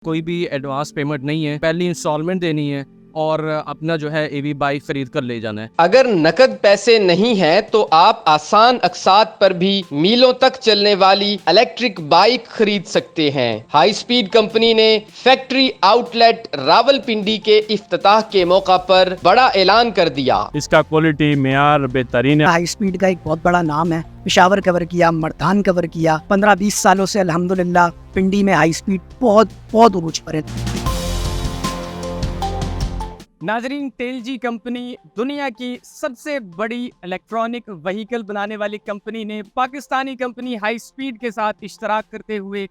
कोई भी advance payment नहीं है, पहली इंस्टॉलमेंट देनी है और अपना जो है एवी बाइक खरीद कर ले जाना है। अगर नकद पैसे नहीं हैं तो आप आसान अकसात पर भी मीलों तक चलने वाली इलेक्ट्रिक बाइक खरीद सकते हैं। हाई स्पीड कंपनी ने फैक्ट्री आउटलेट रावलपिंडी के इफ्तिताह के मौका पर बड़ा ऐलान कर दिया। इसका क्वालिटी मेयार बेहतरीन है। हाई स्पीड का एक बहुत बड़ा नाम है। पेशावर कवर किया, मर्दान कवर किया। 15-20 सालों से अल्हम्दुलिल्लाह पिंडी में हाई स्पीड बहुत उरूज पर है। नाजरीन, टेलजी कंपनी दुनिया की सबसे बड़ी इलेक्ट्रॉनिक व्हीकल बनाने वाली कंपनी ने पाकिस्तानी कंपनी हाई स्पीड के साथ इश्तराक करते हुए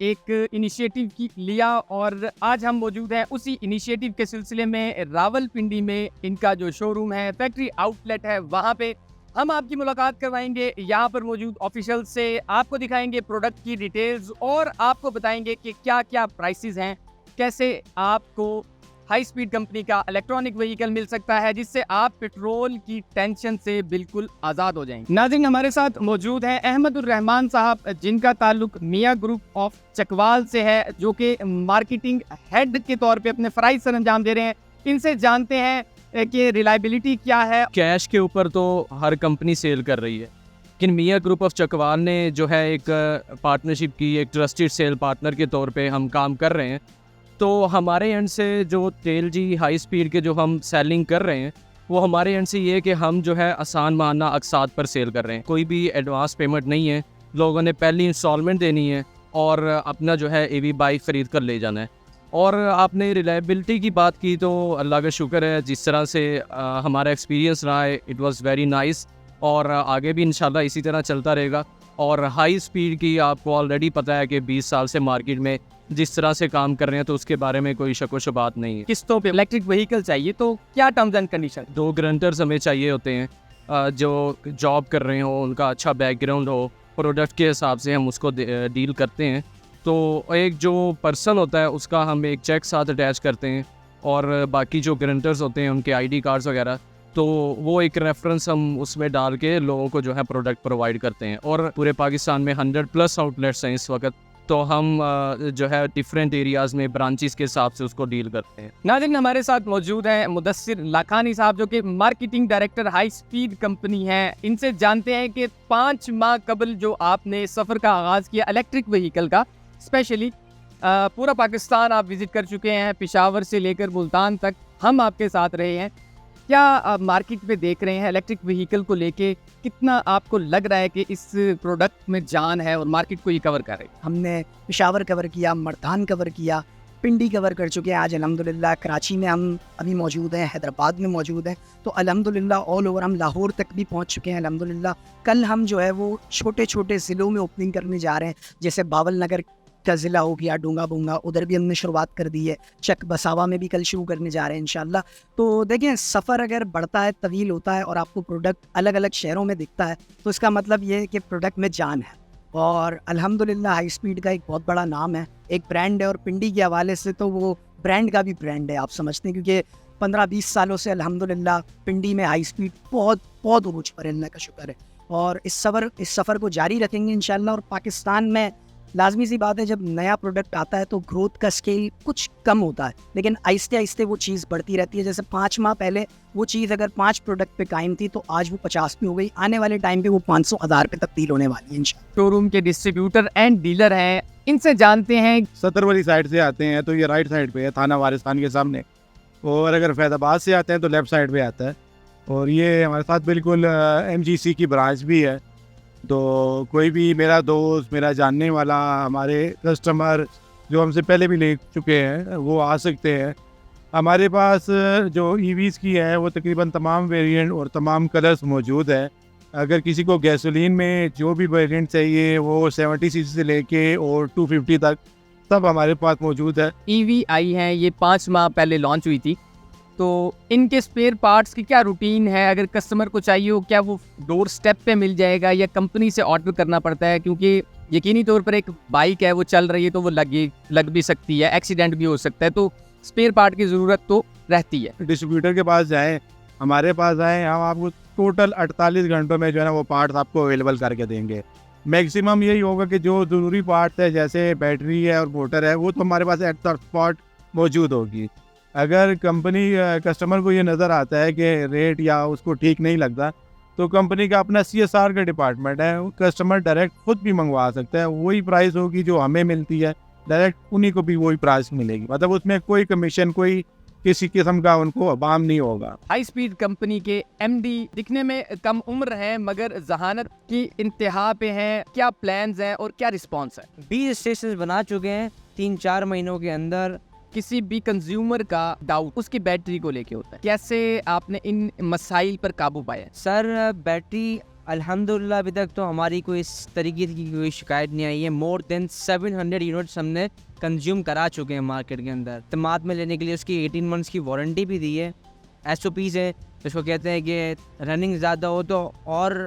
एक इनिशिएटिव लिया और आज हम मौजूद हैं उसी इनिशिएटिव के सिलसिले में रावलपिंडी में इनका जो शोरूम है, फैक्ट्री आउटलेट है, वहाँ पे हम आपकी मुलाकात करवाएंगे। यहाँ पर मौजूद ऑफिशियल से आपको दिखाएंगे प्रोडक्ट की डिटेल्स और आपको बताएंगे कि क्या क्या प्राइसेस हैं, कैसे आपको हाई स्पीड कंपनी का इलेक्ट्रॉनिक व्हीकल मिल सकता है जिससे आप पेट्रोल की टेंशन से बिल्कुल आज़ाद हो जाएंगे। नाज़रीन, हमारे साथ मौजूद हैं अहमदुर रहमान साहब, जिनका ताल्लुक मियाँ ग्रुप ऑफ चकवाल से है, जो कि मार्केटिंग हेड के तौर पे अपने फ़राइज़ सर अंजाम दे रहे हैं। इनसे जानते हैं कि रिलायबिलिटी क्या है। कैश के ऊपर तो हर कंपनी सेल कर रही है, लेकिन मियाँ ग्रुप ऑफ चकवाल ने जो है एक पार्टनरशिप की, एक ट्रस्टेड सेल पार्टनर के तौर पे हम काम कर रहे हैं। तो हमारे एंड से जो टेलजी हाई स्पीड के जो हम सेलिंग कर रहे हैं, वो हमारे एंड से ये है कि हम जो है आसान माना अकसात पर सेल कर रहे हैं। कोई भी एडवांस पेमेंट नहीं है, लोगों ने पहली इंस्टॉलमेंट देनी है और अपना जो है एवी बाइक ख़रीद कर ले जाना है। और आपने रिलायबिलिटी की बात की तो अल्लाह का शुक्र है, जिस तरह से हमारा एक्सपीरियंस रहा है, इट वाज़ वेरी नाइस और आगे भी इंशाल्लाह इसी तरह चलता रहेगा। और हाई स्पीड की आपको ऑलरेडी पता है कि 20 साल से मार्केट में जिस तरह से काम कर रहे हैं, तो उसके बारे में कोई शक व शुबात नहीं है। किस्तों पे इलेक्ट्रिक व्हीकल चाहिए तो क्या टर्म्स एंड कंडीशन? 2 गारंटर्स हमें चाहिए होते हैं, जो जॉब कर रहे हो, उनका अच्छा बैकग्राउंड हो, प्रोडक्ट के हिसाब से हम उसको डील करते हैं। तो एक जो पर्सन होता है उसका हम एक चेक साथ अटैच करते हैं और बाकी जो गारंटर्स होते हैं उनके ID कार्ड्स वगैरह, तो वो एक रेफरेंस हम उसमें डाल के लोगों को जो है प्रोडक्ट प्रोवाइड करते हैं। और पूरे पाकिस्तान में 100+ आउटलेट्स हैं इस वक्त, तो हम जो है डिफरेंट एरियाज़ में ब्रांचेस के हिसाब से उसको डील करते हैं। नाज़रीन, हमारे साथ मौजूद हैं मुदस्सिर लाखानी साहब, जो कि marketing director high speed company है। इनसे जानते हैं कि 5 माह कबल जो आपने सफ़र का आगाज़ किया इलेक्ट्रिक व्हीकल का, स्पेशली पूरा पाकिस्तान आप विज़िट कर चुके हैं, पेशावर से लेकर मुल्तान तक हम आपके साथ रहे हैं। क्या मार्केट में देख रहे हैं इलेक्ट्रिक व्हीकल को लेके, कितना आपको लग रहा है कि इस प्रोडक्ट में जान है और मार्केट को ये कवर कर रहे हैं? हमने पेशावर कवर किया, मर्दान कवर किया, पिंडी कवर कर चुके हैं। आज अल्हम्दुलिल्लाह कराची में हम अभी मौजूद हैं, हैदराबाद में मौजूद हैं, तो अल्हम्दुलिल्लाह ऑल ओवर हम लाहौर तक भी पहुंच चुके हैं अल्हम्दुलिल्लाह। कल हम जो है वो छोटे छोटे ज़िलों में ओपनिंग करने जा रहे हैं, जैसे बावल नगर का ज़िला हो गया, डूंगा बुंगा, उधर भी हमने शुरुआत कर दी है। चक बसावा में भी कल शुरू करने जा रहे हैं इंशाल्लाह। तो देखें, सफ़र अगर बढ़ता है, तवील होता है और आपको प्रोडक्ट अलग अलग शहरों में दिखता है, तो इसका मतलब ये है कि प्रोडक्ट में जान है। और अल्हम्दुलिल्लाह हाई स्पीड का एक बहुत बड़ा नाम है, एक ब्रांड है, और पिंडी के हवाले से तो वो ब्रांड का भी ब्रांड है, आप समझते हैं, क्योंकि 15-20 सालों से अल्हम्दुलिल्लाह पिंडी में हाई स्पीड बहुत उरूज पर है, अल्लाह का शुक्र है। और इस सफ़र को जारी रखेंगे इंशाल्लाह। और पाकिस्तान में लाजमी सी बात है, जब नया प्रोडक्ट आता है तो ग्रोथ का स्केल कुछ कम होता है, लेकिन आहिस्ते आहिस्ते वो चीज़ बढ़ती रहती है। जैसे 5 माह पहले वो चीज़ अगर 5 प्रोडक्ट पे कायम थी, तो आज वो 50 पे हो गई। आने वाले टाइम पे वो 500,000 पे तब्दील होने वाली है इंशाल्लाह। शोरूम के डिस्ट्रीब्यूटर एंड डीलर हैं, इनसे जानते हैं। सतर वाली साइड से आते हैं तो ये राइट साइड पे है, थाना वारिस्तान के सामने। और अगर फैज़ाबाद से आते हैं तो लेफ़्ट साइड पे आता है। और ये हमारे साथ बिल्कुल MGC की ब्रांच भी है, तो कोई भी मेरा दोस्त, मेरा जानने वाला, हमारे कस्टमर जो हमसे पहले भी ले चुके हैं, वो आ सकते हैं। हमारे पास जो EVs की है वो तकरीबन तमाम वेरिएंट और तमाम कलर्स मौजूद है। अगर किसी को गैसोलीन में जो भी वेरिएंट चाहिए, वो 70 सीसी से लेके और 250 तक सब हमारे पास मौजूद है। EV आई है, ये 5 माह पहले लॉन्च हुई थी, तो इनके स्पेयर पार्ट्स की क्या रूटीन है? अगर कस्टमर को चाहिए हो, क्या वो डोर स्टेप पे मिल जाएगा या कंपनी से ऑर्डर करना पड़ता है? क्योंकि यकीनी तौर पर एक बाइक है, वो चल रही है तो वो लग भी सकती है, एक्सीडेंट भी हो सकता है, तो स्पेयर पार्ट की ज़रूरत तो रहती है। डिस्ट्रीब्यूटर के पास जाएँ, हमारे पास आएँ, हम आपको टोटल 48 घंटों में जो है ना वो पार्ट्स आपको अवेलेबल करके देंगे। मैक्सिमम यही होगा कि जो ज़रूरी पार्ट है जैसे बैटरी है और मोटर है वो तो हमारे पास एट द स्पॉट मौजूद होगी। अगर कंपनी कस्टमर को ये नज़र आता है कि रेट या उसको ठीक नहीं लगता तो कंपनी का अपना CSR का डिपार्टमेंट है, वो कस्टमर डायरेक्ट खुद भी मंगवा सकता है, वही प्राइस होगी जो हमें मिलती है, डायरेक्ट उन्हीं को भी वही प्राइस मिलेगी। मतलब उसमें कोई कमीशन कोई किसी किस्म का उनको अबाम नहीं होगा। हाई स्पीड कंपनी के एमडी दिखने में कम उम्र हैं मगर जहानत की इंतहा पे हैं। क्या प्लान्स हैं और क्या रिस्पांस है? 20 स्टेशन बना चुके हैं 3-4 महीनों के अंदर। किसी भी कंज्यूमर का डाउट उसकी बैटरी को लेके होता है, कैसे आपने इन मसाइल पर काबू पाया? सर बैटरी अल्हम्दुलिल्लाह अभी तक तो हमारी कोई इस तरीके की कोई शिकायत नहीं आई है। मोर देन 700 यूनिट्स हमने कंज्यूम करा चुके हैं मार्केट के अंदर। तमाद में लेने के लिए उसकी 18 मंथ्स की वारंटी भी दी है। SOPs है जिसको कहते हैं कि रनिंग ज़्यादा हो तो और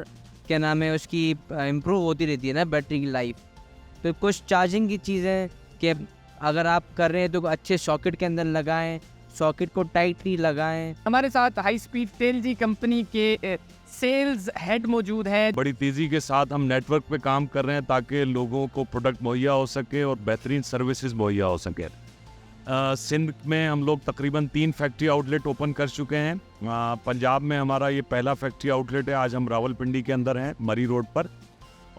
क्या नाम है उसकी इम्प्रूव होती रहती है ना बैटरी की लाइफ। तो कुछ चार्जिंग की चीज़ें कि अगर आप कर रहे हैं तो अच्छे सॉकेट के अंदर लगाएं, सॉकेट को टाइटली लगाएं। हमारे साथ हाई स्पीड टेलजी कंपनी के सेल्स हेड मौजूद है। बड़ी तेज़ी के साथ हम नेटवर्क पे काम कर रहे हैं ताकि लोगों को प्रोडक्ट मुहैया हो सके और बेहतरीन सर्विसेज मुहैया हो सके। सिंध में हम लोग तकरीबन 3 फैक्ट्री आउटलेट ओपन कर चुके हैं। पंजाब में हमारा ये पहला फैक्ट्री आउटलेट है। आज हम रावलपिंडी के अंदर हैं मरी रोड पर,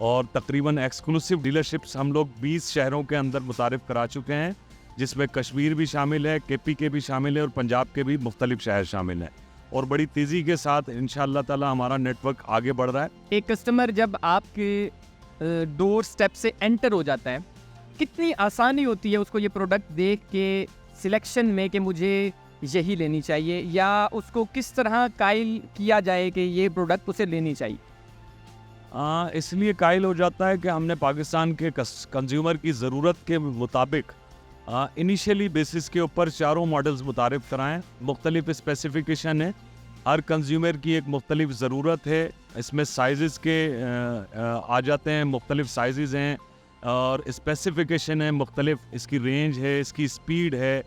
और तकरीबन एक्सक्लूसिव डीलरशिप्स हम लोग 20 शहरों के अंदर मुतारिफ करा चुके हैं, जिसमें कश्मीर भी शामिल है, KP के भी शामिल है और पंजाब के भी मुख्तलिफ शहर शामिल हैं। और बड़ी तेज़ी के साथ इंशाअल्लाह ताला हमारा नेटवर्क आगे बढ़ रहा है। एक कस्टमर जब आपके डोर स्टेप से एंटर हो जाता है, कितनी आसानी होती है उसको ये प्रोडक्ट देख के सिलेक्शन में कि मुझे यही लेनी चाहिए, या उसको किस तरह कायल किया जाए कि ये प्रोडक्ट उसे लेनी चाहिए? इसलिए कायल हो जाता है कि हमने पाकिस्तान के कंज्यूमर की ज़रूरत के मुताबिक इनिशियली बेसिस के ऊपर चारों मॉडल्स मुतारिफ कराएं। मुख्तलिफ स्पेसिफिकेशन है, हर कंज्यूमर की एक मुख्तलिफ ज़रूरत है। इसमें साइज़ के आ जाते हैं, मुख्तलिफ साइज़ हैं और स्पेसिफिकेशन है मुख्तलिफ, इसकी रेंज है, इसकी स्पीड है।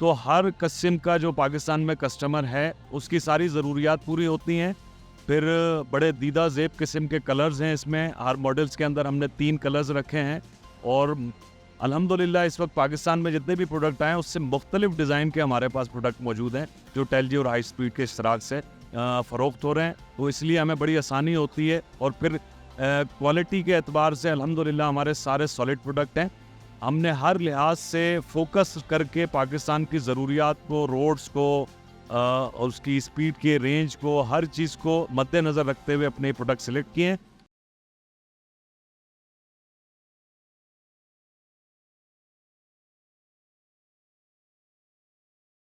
तो हर किस्म का जो पाकिस्तान में कस्टमर है उसकी सारी ज़रूरियात पूरी होती हैं। फिर बड़े दीदा ज़ेब किस्म के कलर्स हैं इसमें। हर मॉडल्स के अंदर हमने 3 कलर्स रखे हैं और अल्हम्दुलिल्लाह इस वक्त पाकिस्तान में जितने भी प्रोडक्ट आए हैं उससे मुख्तलिफ डिज़ाइन के हमारे पास प्रोडक्ट मौजूद हैं जो टेलजी और हाई स्पीड के इश्तराक से फ़रोख्त हो रहे हैं। तो इसलिए हमें बड़ी आसानी होती है। और फिर क्वालिटी के एतबार से अल्हम्दुलिल्लाह हमारे सारे सॉलिड प्रोडक्ट हैं। हमने हर लिहाज से फोकस करके पाकिस्तान की ज़रूरियात को, रोड्स को और उसकी स्पीड के रेंज को, हर चीज़ को मद्देनज़र रखते हुए अपने प्रोडक्ट सेलेक्ट किए हैं।